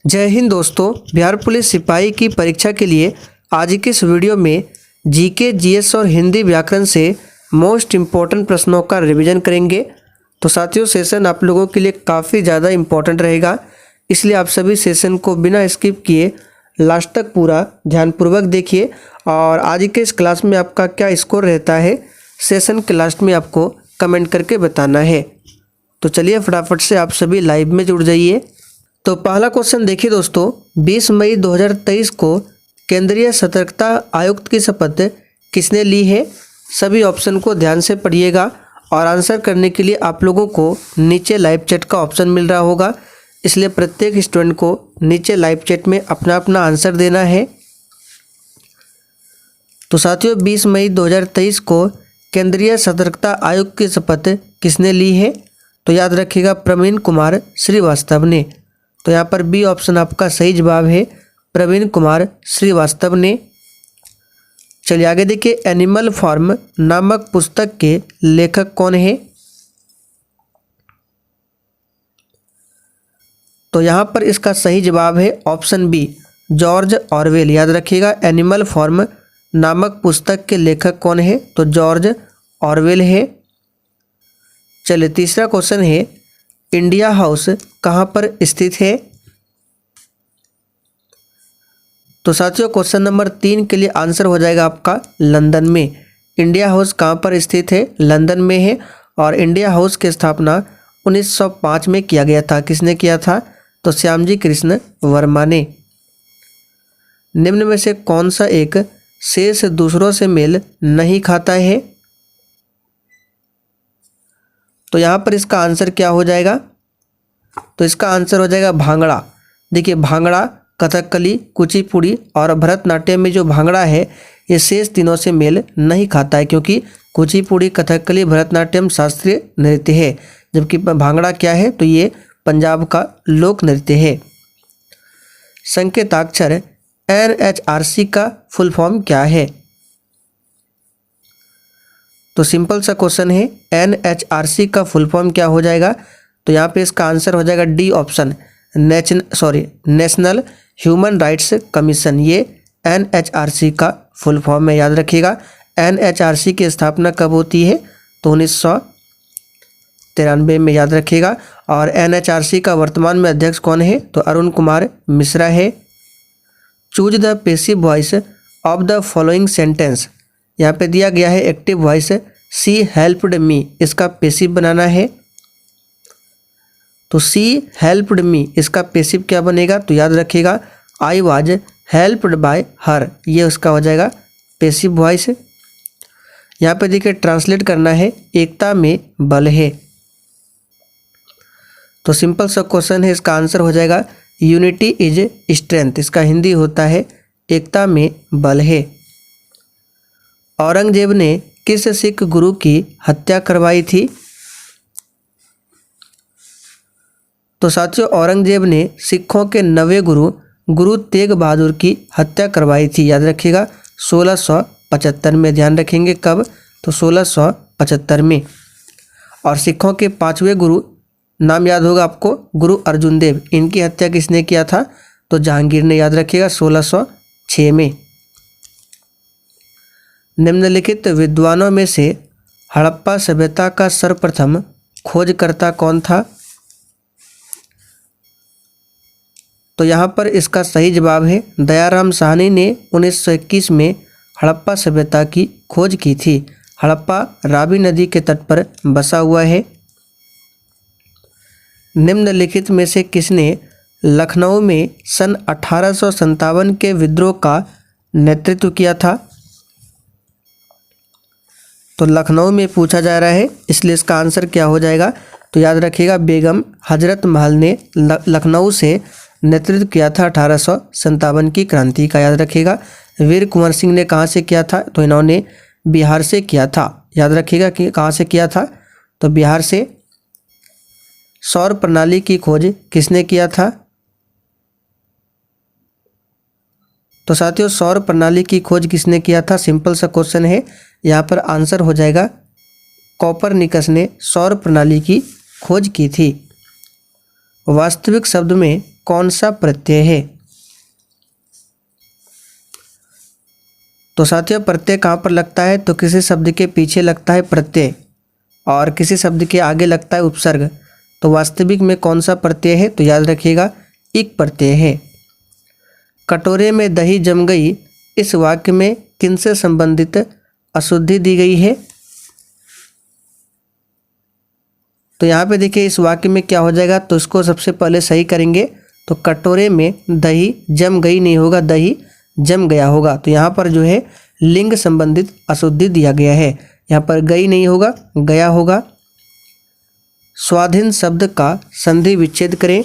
जय हिंद दोस्तों। बिहार पुलिस सिपाही की परीक्षा के लिए आज के इस वीडियो में जीके, जीएस और हिंदी व्याकरण से मोस्ट इम्पॉर्टेंट प्रश्नों का रिवीजन करेंगे। तो साथियों, सेशन आप लोगों के लिए काफ़ी ज़्यादा इम्पॉर्टेंट रहेगा, इसलिए आप सभी सेशन को बिना स्किप किए लास्ट तक पूरा ध्यानपूर्वक देखिए। और आज के इस क्लास में आपका क्या स्कोर रहता है, सेशन के लास्ट में आपको कमेंट करके बताना है। तो चलिए फटाफट से आप सभी लाइव में जुड़ जाइए। तो पहला क्वेश्चन देखिए दोस्तों, 20 मई 2023 को केंद्रीय सतर्कता आयुक्त की शपथ किसने ली है? सभी ऑप्शन को ध्यान से पढ़िएगा और आंसर करने के लिए आप लोगों को नीचे लाइव चैट का ऑप्शन मिल रहा होगा, इसलिए प्रत्येक स्टूडेंट को नीचे लाइव चैट में अपना अपना आंसर देना है। तो साथियों, 20 मई 2023 को केंद्रीय सतर्कता आयुक्त की शपथ किसने ली है? तो याद रखिएगा, प्रवीण कुमार श्रीवास्तव ने। तो यहाँ पर बी ऑप्शन आपका सही जवाब है, प्रवीण कुमार श्रीवास्तव ने। चलिए आगे देखिए, एनिमल फार्म नामक पुस्तक के लेखक कौन है? तो यहाँ पर इसका सही जवाब है ऑप्शन बी, जॉर्ज ऑरवेल। याद रखिएगा, एनिमल फार्म नामक पुस्तक के लेखक कौन है? तो जॉर्ज ऑरवेल है। चलिए तीसरा क्वेश्चन है, इंडिया हाउस कहाँ पर स्थित है? तो साथियों, क्वेश्चन नंबर 3 के लिए आंसर हो जाएगा आपका लंदन में। इंडिया हाउस कहाँ पर स्थित है? लंदन में है। और इंडिया हाउस की स्थापना 1905 में किया गया था। किसने किया था? तो श्यामजी कृष्ण वर्मा ने। निम्न में से कौन सा एक शेष दूसरों से मेल नहीं खाता है? तो यहाँ पर इसका आंसर क्या हो जाएगा? तो इसका आंसर हो जाएगा भांगड़ा। देखिए, भांगड़ा, कथकली, कुचिपुड़ी और भरतनाट्यम में जो भांगड़ा है ये शेष तीनों से मेल नहीं खाता है, क्योंकि कुचिपुड़ी, कथकली, भरतनाट्यम शास्त्रीय नृत्य है, जबकि भांगड़ा क्या है? तो ये पंजाब का लोक नृत्य है। संकेताक्षर NHRC का फुल फॉर्म क्या है? तो सिंपल सा क्वेश्चन है, NHRC का फुल फॉर्म क्या हो जाएगा? तो यहाँ पे इसका आंसर हो जाएगा D option, national human rights commission. ये NHRC का फुल फॉर्म है। याद रखिएगा, NHRC की स्थापना कब होती है? तो 1993 में। याद रखिएगा। और NHRC का वर्तमान में अध्यक्ष कौन है? तो अरुण कुमार मिश्रा है। Choose the passive voice of the following sentence. यहाँ पे दिया गया है एक्टिव वॉइस सी हेल्प्ड मी, इसका पैसिव बनाना है। तो सी हेल्प्ड मी, इसका पैसिव क्या बनेगा? तो याद रखिएगा, आई वाज हेल्प्ड बाय हर, ये उसका हो जाएगा पैसिव वॉइस। यहाँ पे देखिए ट्रांसलेट करना है, एकता में बल है। तो सिंपल सा क्वेश्चन है, इसका आंसर हो जाएगा यूनिटी इज स्ट्रेंथ, इसका हिंदी होता है एकता में बल है। औरंगजेब ने किस सिख गुरु की हत्या करवाई थी? तो साथियों, औरंगजेब ने सिखों के नवे गुरु तेग बहादुर की हत्या करवाई थी। याद रखिएगा, 1675 में। ध्यान रखेंगे कब? तो 1675 में। और सिखों के 5वें गुरु, नाम याद होगा आपको, गुरु अर्जुन देव। इनकी हत्या किसने किया था? तो जहांगीर ने। याद रखिएगा, 1606 में। निम्नलिखित विद्वानों में से हड़प्पा सभ्यता का सर्वप्रथम खोजकर्ता कौन था? तो यहाँ पर इसका सही जवाब है, दयाराम साहनी ने 1921 में हड़प्पा सभ्यता की खोज की थी। हड़प्पा रावी नदी के तट पर बसा हुआ है। निम्नलिखित में से किसने लखनऊ में सन 1857 के विद्रोह का नेतृत्व किया था? तो लखनऊ में पूछा जा रहा है, इसलिए इसका आंसर क्या हो जाएगा? तो याद रखिएगा, बेगम हजरत महल ने लखनऊ से नेतृत्व किया था 1857 की क्रांति का। याद रखिएगा, वीर कुंवर सिंह ने कहाँ से किया था? तो इन्होंने बिहार से किया था। याद रखिएगा कि कहाँ से किया था? तो बिहार से। सौर प्रणाली की खोज किसने किया था? तो साथियों, सौर प्रणाली की खोज किसने किया था? सिंपल सा क्वेश्चन है, यहाँ पर आंसर हो जाएगा कोपरनिकस ने सौर प्रणाली की खोज की थी। वास्तविक शब्द में कौन सा प्रत्यय है? तो साथियों प्रत्यय कहाँ पर लगता है? तो किसी शब्द के पीछे लगता है प्रत्यय और किसी शब्द के आगे लगता है उपसर्ग। तो वास्तविक में कौन सा प्रत्यय है? तो याद रखिएगा इक प्रत्यय है। कटोरे में दही जम गई, इस वाक्य में किनसे संबंधित अशुद्धि दी गई है? तो यहाँ पे देखिए इस वाक्य में क्या हो जाएगा, तो इसको सबसे पहले सही करेंगे। तो कटोरे में दही जम गई नहीं होगा, दही जम गया होगा। तो यहाँ पर जो है लिंग संबंधित अशुद्धि दिया गया है, यहाँ पर गई नहीं होगा, गया होगा। स्वाधीन शब्द का संधि विच्छेद करें।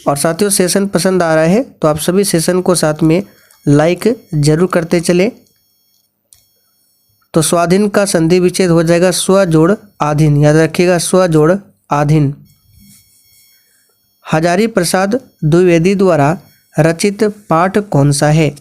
और साथियों सेशन पसंद आ रहा है तो आप सभी सेशन को साथ में लाइक जरूर करते चलें। तो स्वाधीन का संधि विच्छेद हो जाएगा स्व जोड़ आधीन, याद रखिएगा स्व जोड़ आधीन। हजारी प्रसाद द्विवेदी द्वारा रचित पाठ कौन सा है?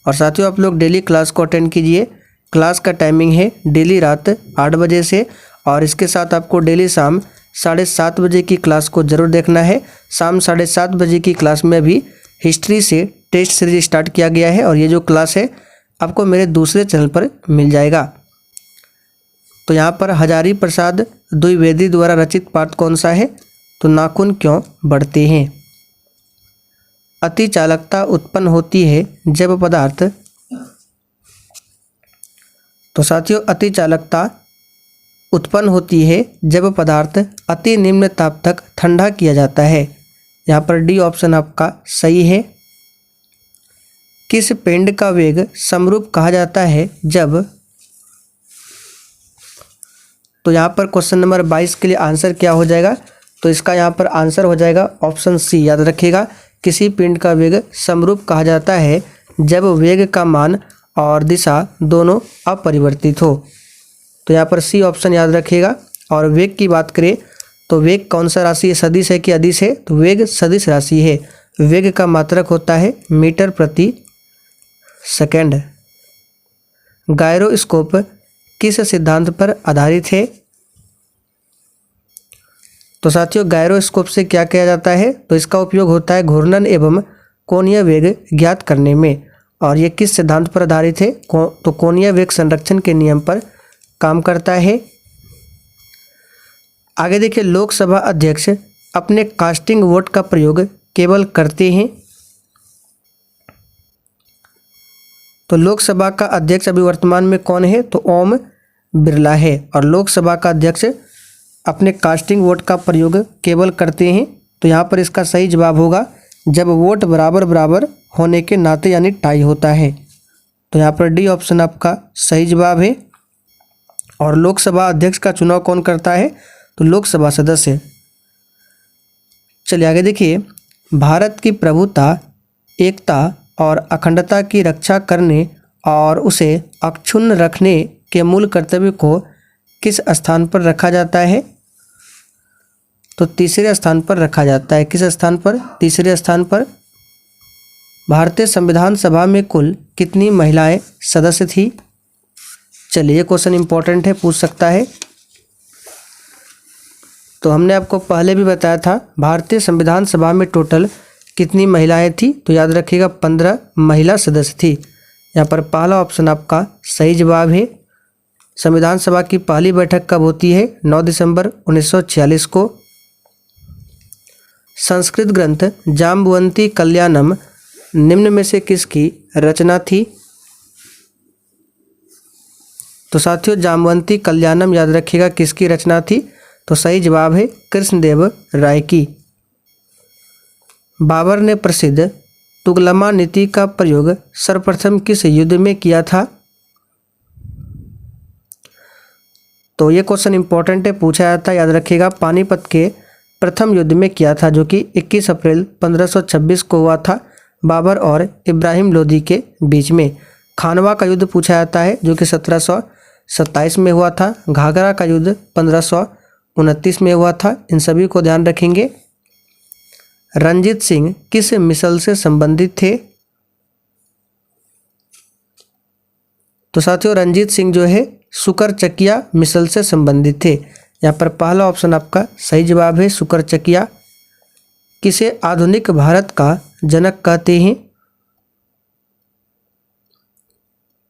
और साथियों आप लोग डेली क्लास को अटेंड कीजिए। क्लास का टाइमिंग है डेली रात 8 बजे से, और इसके साथ आपको डेली शाम 7:30 बजे की क्लास को जरूर देखना है। शाम 7:30 बजे की क्लास में भी हिस्ट्री से टेस्ट सीरीज स्टार्ट किया गया है, और ये जो क्लास है आपको मेरे दूसरे चैनल पर मिल जाएगा। तो यहाँ पर हजारी प्रसाद द्विवेदी द्वारा रचित पाठ कौन सा है? तो नाखून क्यों बढ़ते हैं। अति चालकता उत्पन्न होती है जब पदार्थ, तो साथियों अति चालकता उत्पन्न होती है जब पदार्थ अति निम्न ताप तक ठंडा किया जाता है। यहाँ पर डी ऑप्शन आपका सही है। किस पिंड का वेग समरूप कहा जाता है जब, तो यहाँ पर क्वेश्चन नंबर 22 के लिए आंसर क्या हो जाएगा? तो इसका यहाँ पर आंसर हो जाएगा ऑप्शन सी, याद रखिएगा किसी पिंड का वेग समरूप कहा जाता है जब वेग का मान और दिशा दोनों अपरिवर्तित हो। तो यहाँ पर सी ऑप्शन याद रखिएगा। और वेग की बात करें तो वेग कौन सा राशि है, सदिश है कि अदिश है? तो वेग सदिश राशि है। वेग का मात्रक होता है मीटर प्रति सेकंड। गायरोस्कोप किस सिद्धांत पर आधारित है? तो साथियों गायरोस्कोप से क्या किया जाता है? तो इसका उपयोग होता है घूर्णन एवं कोणीय वेग ज्ञात करने में। और ये किस सिद्धांत पर आधारित है? तो कोणीय वेग संरक्षण के नियम पर काम करता है। आगे देखिए लोकसभा अध्यक्ष अपने कास्टिंग वोट का प्रयोग केवल करते हैं। तो लोकसभा का अध्यक्ष अभी वर्तमान में कौन है? तो ओम बिरला है। और लोकसभा का अध्यक्ष अपने कास्टिंग वोट का प्रयोग केवल करते हैं। तो यहाँ पर इसका सही जवाब होगा जब वोट बराबर बराबर होने के नाते, यानी टाई होता है। तो यहाँ पर डी ऑप्शन आपका सही जवाब है। और लोकसभा अध्यक्ष का चुनाव कौन करता है? तो लोकसभा सदस्य। चलिए आगे देखिए, भारत की प्रभुता, एकता और अखंडता की रक्षा करने और उसे अक्षुण्ण रखने के मूल कर्तव्य को किस स्थान पर रखा जाता है? तो तीसरे स्थान पर रखा जाता है। किस स्थान पर? तीसरे स्थान पर। भारतीय संविधान सभा में कुल कितनी महिलाएं सदस्य थी? चलिए क्वेश्चन इंपॉर्टेंट है, पूछ सकता है। तो हमने आपको पहले भी बताया था भारतीय संविधान सभा में टोटल कितनी महिलाएं थी? तो याद रखिएगा 15 महिला सदस्य थी। यहाँ पर पहला ऑप्शन आपका सही जवाब है। संविधान सभा की पहली बैठक कब होती है? 9 दिसंबर 1946 को। संस्कृत ग्रंथ जाम्बवंती कल्याणम निम्न में से किसकी रचना थी? तो साथियों जाम्बवंती कल्याणम याद रखिएगा किसकी रचना थी? तो सही जवाब है कृष्णदेव राय की। बाबर ने प्रसिद्ध तुगलमा नीति का प्रयोग सर्वप्रथम किस युद्ध में किया था? तो ये क्वेश्चन इंपॉर्टेंट है, पूछा जाता है, याद रखिएगा पानीपत के प्रथम युद्ध में किया था, जो कि 21 अप्रैल 1526 को हुआ था बाबर और इब्राहिम लोदी के बीच में। खानवा का युद्ध पूछा जाता है जो कि 1727 में हुआ था। घाघरा का युद्ध 1529 में हुआ था। इन सभी को ध्यान रखेंगे। रंजीत सिंह किस मिसल से संबंधित थे? तो साथियों रंजीत सिंह जो है सुकरचकिया मिसल से संबंधित थे। यहाँ पर पहला ऑप्शन आपका सही जवाब है सुकरचकिया। किसे आधुनिक भारत का जनक कहते हैं?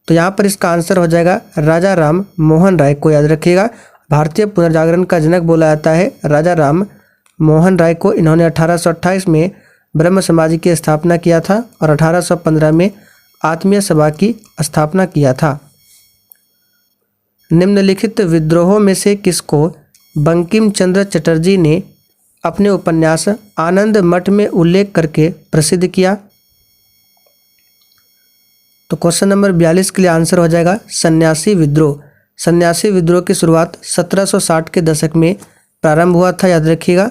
तो यहाँ पर इसका आंसर हो जाएगा राजा राम मोहन राय को, याद रखिएगा। भारतीय पुनर्जागरण का जनक बोला जाता है राजा राम मोहन राय को। इन्होंने 1828 में ब्रह्म समाज की स्थापना किया था और 1815 में आत्मीय सभा की स्थापना किया था। निम्नलिखित विद्रोहों में से किसको बंकिम चंद्र चटर्जी ने अपने उपन्यास आनंद मठ में उल्लेख करके प्रसिद्ध किया? तो क्वेश्चन नंबर 42 के लिए आंसर हो जाएगा सन्यासी विद्रोह। सन्यासी विद्रोह की शुरुआत 1760 के दशक में प्रारंभ हुआ था, याद रखिएगा।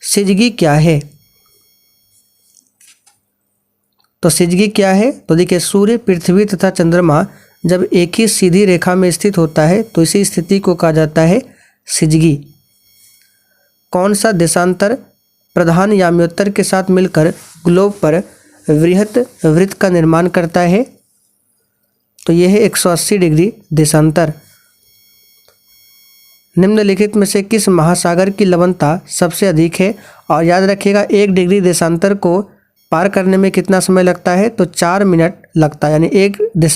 सिजगी क्या है? तो सिजगी क्या है? तो देखिए, सूर्य, पृथ्वी तथा चंद्रमा जब एक ही सीधी रेखा में स्थित होता है तो इसी स्थिति को कहा जाता है सिजगी। कौन सा देशांतर प्रधान याम्योत्तर के साथ मिलकर ग्लोब पर वृहत वृत्त का निर्माण करता है? तो यह है 180 डिग्री देशांतर। निम्नलिखित में से किस महासागर की लवणता सबसे अधिक है? और याद रखिएगा 1 डिग्री देशांतर को पार करने में कितना समय लगता है? तो 4 मिनट लगता है, यानी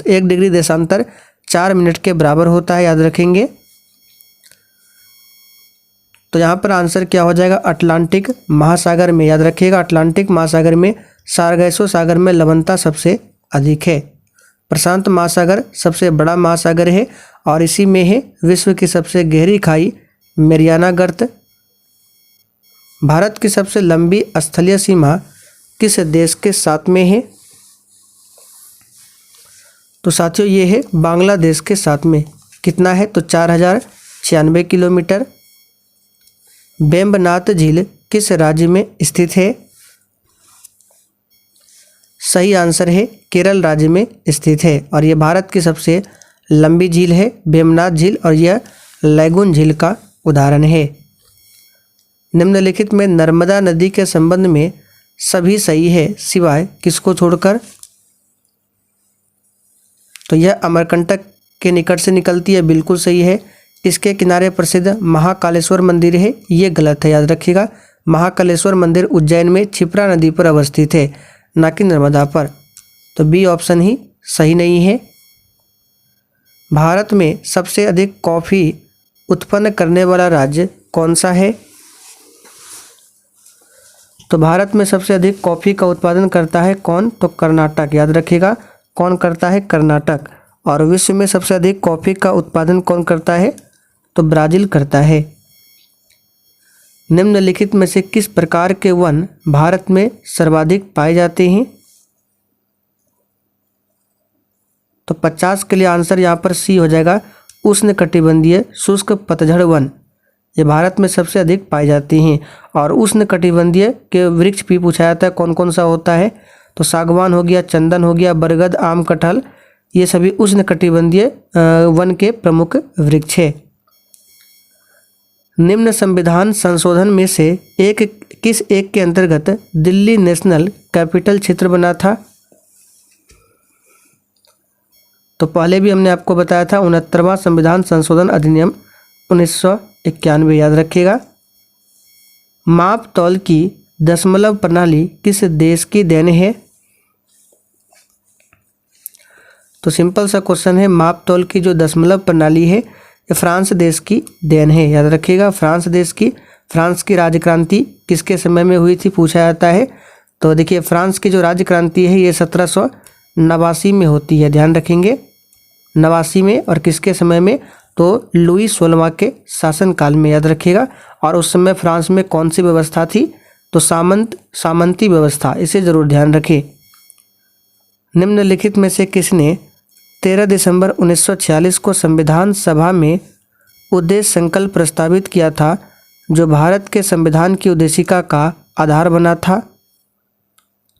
1 डिग्री देशांतर 4 मिनट के बराबर होता है, याद रखेंगे। तो यहाँ पर आंसर क्या हो जाएगा? अटलांटिक महासागर में, याद रखिएगा। अटलांटिक महासागर में सारगैसो सागर में लवणता सबसे अधिक है। प्रशांत महासागर सबसे बड़ा महासागर है और इसी में है विश्व की सबसे गहरी खाई मैरियाना गर्त। भारत की सबसे लंबी स्थलीय सीमा किस देश के साथ में है? तो साथियों ये है बांग्लादेश के साथ में। कितना है? तो 4096 किलोमीटर। वेम्बनाथ झील किस राज्य में स्थित है? सही आंसर है केरल राज्य में स्थित है और यह भारत की सबसे लंबी झील है वेम्बनाथ झील, और यह लैगून झील का उदाहरण है। निम्नलिखित में नर्मदा नदी के संबंध में सभी सही है सिवाय किसको छोड़कर? तो यह अमरकंटक के निकट से निकलती है, बिल्कुल सही है। इसके किनारे प्रसिद्ध महाकालेश्वर मंदिर है, ये गलत है, याद रखिएगा। महाकालेश्वर मंदिर उज्जैन में क्षिप्रा नदी पर अवस्थित है, ना कि नर्मदा पर। तो बी ऑप्शन ही सही नहीं है। भारत में सबसे अधिक कॉफ़ी उत्पन्न करने वाला राज्य कौन सा है? तो भारत में सबसे अधिक कॉफ़ी का उत्पादन करता है कौन? तो कर्नाटक, याद रखिएगा। कौन करता है? कर्नाटक। और विश्व में सबसे अधिक कॉफ़ी का उत्पादन कौन करता है? तो ब्राज़ील करता है। निम्नलिखित में से किस प्रकार के वन भारत में सर्वाधिक पाए जाते हैं? तो 50 के लिए आंसर यहाँ पर सी हो जाएगा, उष्णकटिबंधीय शुष्क पतझड़ वन। ये भारत में सबसे अधिक पाई जाती हैं। और उष्णकटिबंधीय के वृक्ष भी पूछा जाता है कौन कौन सा होता है? तो सागवान हो गया, चंदन हो गया, बरगद, आम, कटहल, ये सभी उष्णकटिबंधीय वन के प्रमुख वृक्ष है। निम्न संविधान संशोधन में से किस एक के अंतर्गत दिल्ली नेशनल कैपिटल क्षेत्र बना था? तो पहले भी हमने आपको बताया था 69वां संविधान संशोधन अधिनियम 1991, याद रखिएगा। माप तौल की दशमलव प्रणाली किस देश की देन है? तो सिंपल सा क्वेश्चन है, माप तौल की जो दशमलव प्रणाली है ये फ्रांस देश की देन है, याद रखिएगा। फ्रांस देश की। फ्रांस की राज्य क्रांति किसके समय में हुई थी पूछा जाता है? तो देखिए फ्रांस की जो राज्य क्रांति है ये 1789 में होती है, ध्यान रखेंगे, 89 में। और किसके समय में? तो लुई 16वां के शासनकाल में, याद रखिएगा। और उस समय फ्रांस में कौन सी व्यवस्था थी? तो सामंती व्यवस्था, इसे जरूर ध्यान रखें। निम्नलिखित में से किसने 13 दिसंबर 1946 को संविधान सभा में उद्देश्य संकल्प प्रस्तावित किया था जो भारत के संविधान की उद्देशिका का आधार बना था?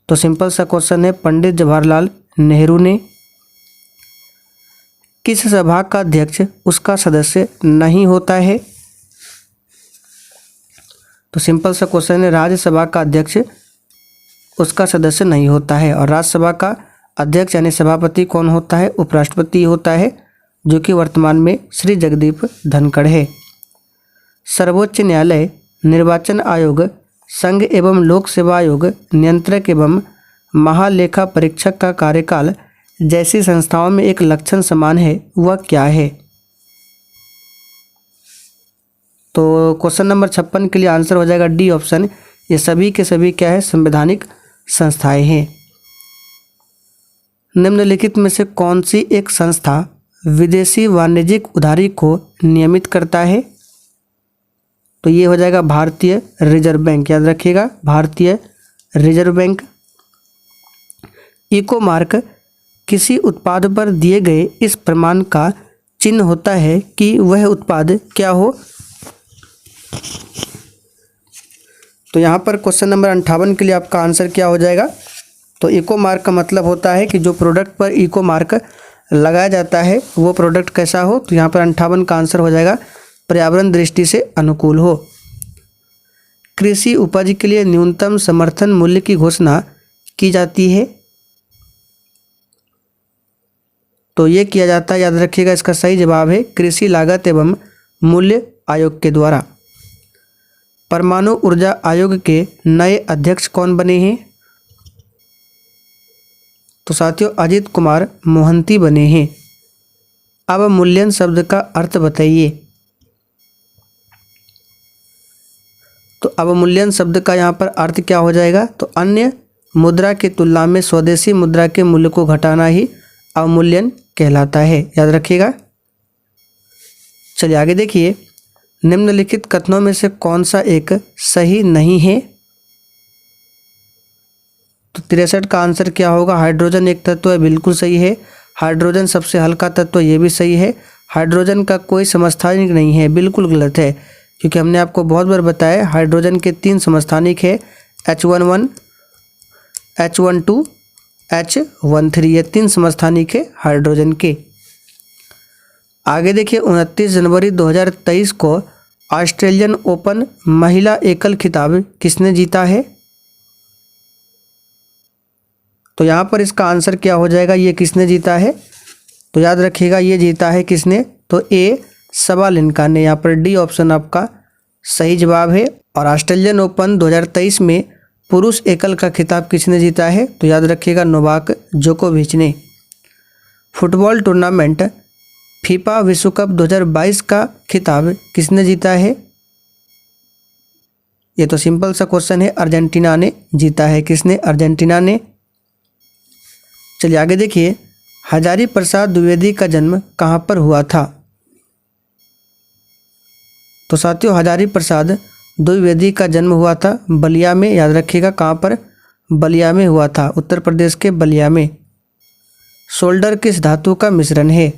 तो सिंपल सा क्वेश्चन है, पंडित जवाहरलाल नेहरू ने। किस सभा का अध्यक्ष उसका सदस्य नहीं होता है? तो सिंपल सा क्वेश्चन है, राज्यसभा का अध्यक्ष उसका सदस्य नहीं होता है। और राज्यसभा का अध्यक्ष यानी सभापति कौन होता है? उपराष्ट्रपति होता है, जो कि वर्तमान में श्री जगदीप धनखड़ है। सर्वोच्च न्यायालय निर्वाचन आयोग संघ एवं लोक सेवा आयोग, नियंत्रक एवं महालेखा परीक्षक का कार्यकाल जैसी संस्थाओं में एक लक्षण समान है, वह क्या है? तो क्वेश्चन नंबर 56 के लिए आंसर हो जाएगा डी ऑप्शन। ये सभी के सभी क्या है? संवैधानिक संस्थाएं हैं। निम्नलिखित में से कौन सी एक संस्था विदेशी वाणिज्यिक उधारी को नियमित करता है? तो ये हो जाएगा भारतीय रिजर्व बैंक, याद रखिएगा, भारतीय रिजर्व बैंक। इको मार्क किसी उत्पाद पर दिए गए इस प्रमाण का चिन्ह होता है कि वह उत्पाद क्या हो? तो यहाँ पर क्वेश्चन नंबर 58 के लिए आपका आंसर क्या हो जाएगा? तो इको मार्क का मतलब होता है कि जो प्रोडक्ट पर इको मार्क लगाया जाता है वो प्रोडक्ट कैसा हो। तो यहाँ पर 58 का आंसर हो जाएगा पर्यावरण दृष्टि से अनुकूल हो। कृषि उपज के लिए न्यूनतम समर्थन मूल्य की घोषणा की जाती है। तो ये किया जाता है, याद रखिएगा, इसका सही जवाब है कृषि लागत एवं मूल्य आयोग के द्वारा। परमाणु ऊर्जा आयोग के नए अध्यक्ष कौन बने हैं? तो साथियों अजित कुमार मोहंती बने हैं। अवमूल्यन शब्द का अर्थ बताइए। तो अवमूल्यन शब्द का यहाँ पर अर्थ क्या हो जाएगा? तो अन्य मुद्रा की तुलना में स्वदेशी मुद्रा के मूल्य को घटाना ही अवमूल्यन कहलाता है, याद रखिएगा। चलिए आगे देखिए, निम्नलिखित कथनों में से कौन सा एक सही नहीं है? तो 63 का आंसर क्या होगा? हाइड्रोजन एक तत्व है, बिल्कुल सही है। हाइड्रोजन सबसे हल्का तत्व, ये भी सही है। हाइड्रोजन का कोई समस्थानिक नहीं है, बिल्कुल गलत है, क्योंकि हमने आपको बहुत बार बताया हाइड्रोजन के 3 समस्थानिक है, H11, H12, H13, ये 3 समस्थानिक है हाइड्रोजन के। आगे देखिए, 29 जनवरी 2023 को ऑस्ट्रेलियन ओपन महिला एकल खिताब किसने जीता है? तो यहाँ पर इसका आंसर क्या हो जाएगा? ये किसने जीता है? तो याद रखिएगा, ये जीता है किसने? तो ए सबालेंका ने। यहाँ पर डी ऑप्शन आपका सही जवाब है। और ऑस्ट्रेलियन ओपन 2023 में पुरुष एकल का खिताब किसने जीता है? तो याद रखिएगा, नोवाक जोकोविच ने। फुटबॉल टूर्नामेंट फीफा विश्व कप 2022 का खिताब किसने जीता है? ये तो सिंपल सा क्वेश्चन है, अर्जेंटीना ने जीता है। किसने? अर्जेंटीना ने। चलिए आगे देखिए, हजारी प्रसाद द्विवेदी का जन्म कहाँ पर हुआ था? तो साथियों हजारी प्रसाद द्विवेदी का जन्म हुआ था बलिया में, याद रखिएगा। कहाँ पर? बलिया में हुआ था, उत्तर प्रदेश के बलिया में। सोल्डर किस धातु का मिश्रण है?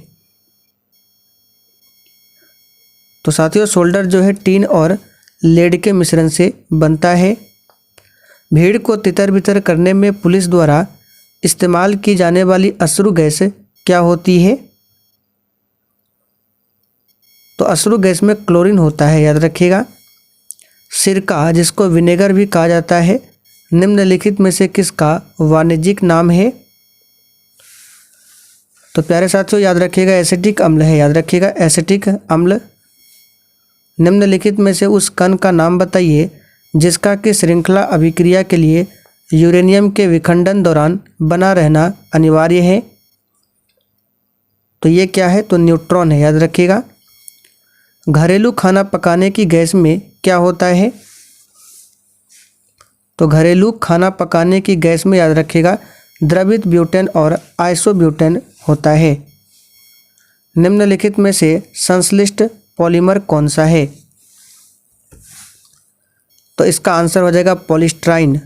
तो साथियों सोल्डर जो है टीन और लेड के मिश्रण से बनता है। भीड़ को तितर बितर करने में पुलिस द्वारा इस्तेमाल की जाने वाली अश्रु गैस क्या होती है? तो अश्रु गैस में क्लोरीन होता है, याद रखिएगा। सिरका जिसको विनेगर भी कहा जाता है, निम्नलिखित में से किसका वाणिज्यिक नाम है? तो प्यारे साथियों याद रखिएगा, एसिटिक अम्ल है, याद रखिएगा, एसिटिक अम्ल। निम्नलिखित में से उस कण का नाम बताइए जिसका कि श्रृंखला अभिक्रिया के लिए यूरेनियम के विखंडन दौरान बना रहना अनिवार्य है। तो ये क्या है? तो न्यूट्रॉन है, याद रखिएगा। घरेलू खाना पकाने की गैस में क्या होता है? तो घरेलू खाना पकाने की गैस में, याद रखिएगा, द्रवित ब्यूटेन और आइसोब्यूटेन होता है। निम्नलिखित में से संश्लिष्ट पॉलीमर कौन सा है? तो इसका आंसर हो जाएगा पॉलीस्ट्राइन।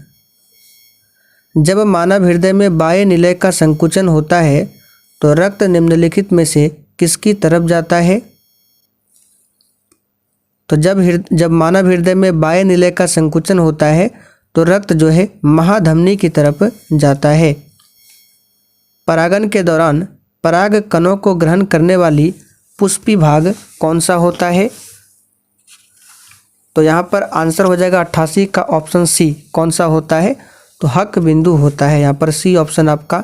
जब मानव हृदय में बाह्य निलय का संकुचन होता है तो रक्त निम्नलिखित में से किसकी तरफ जाता है? तो जब मानव हृदय में बाह्य निलय का संकुचन होता है तो रक्त जो है महाधमनी की तरफ जाता है। परागन के दौरान पराग कणों को ग्रहण करने वाली पुष्पी भाग कौन सा होता है? तो यहाँ पर आंसर हो जाएगा 88 का ऑप्शन सी। कौन सा होता है? तो हक बिंदु होता है। यहाँ पर सी ऑप्शन आपका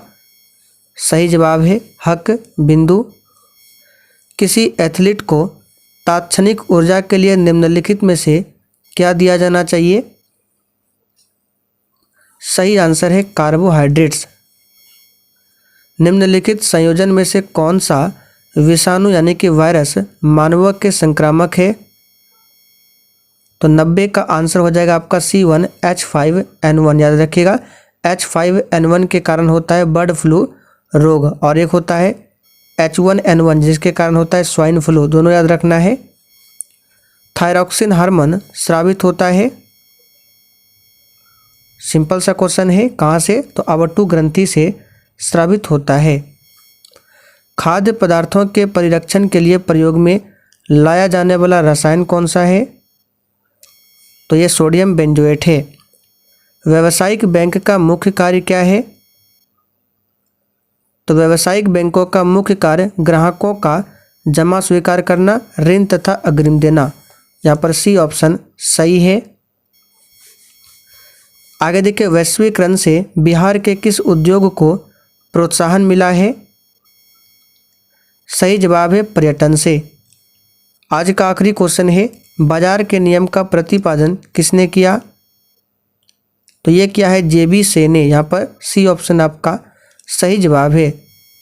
सही जवाब है, हक बिंदु। किसी एथलीट को तात्क्षणिक ऊर्जा के लिए निम्नलिखित में से क्या दिया जाना चाहिए? सही आंसर है कार्बोहाइड्रेट्स। निम्नलिखित संयोजन में से कौन सा विषाणु यानी कि वायरस मानव के संक्रामक है? तो 90 का आंसर हो जाएगा आपका C1H5N1। याद रखिएगा, H5N1 के कारण होता है बर्ड फ्लू रोग, और एक होता है H1N1 जिसके कारण होता है स्वाइन फ्लू। दोनों याद रखना है। थायरॉक्सिन हार्मोन स्रावित होता है, सिंपल सा क्वेश्चन है, कहाँ से? तो आवर्तु ग्रंथि से स्रावित होता है। खाद्य पदार्थों के परिरक्षण के लिए प्रयोग में लाया जाने वाला रसायन कौन सा है? तो ये सोडियम बेंजोएट है। व्यावसायिक बैंक का मुख्य कार्य क्या है? तो व्यावसायिक बैंकों का मुख्य कार्य ग्राहकों का जमा स्वीकार करना, ऋण तथा अग्रिम देना। यहाँ पर सी ऑप्शन सही है। आगे देखिए, वैश्वीकरण से बिहार के किस उद्योग को प्रोत्साहन मिला है? सही जवाब है पर्यटन से। आज का आखिरी क्वेश्चन है, बाजार के नियम का प्रतिपादन किसने किया? तो ये क्या है? JB से ने। यहाँ पर सी ऑप्शन आपका सही जवाब है।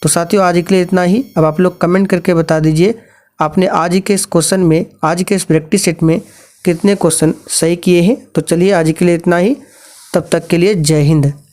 तो साथियों, आज के लिए इतना ही। अब आप लोग कमेंट करके बता दीजिए आपने आज के इस क्वेश्चन में, आज के इस प्रैक्टिस सेट में कितने क्वेश्चन सही किए हैं। तो चलिए आज के लिए इतना ही, तब तक के लिए जय हिंद।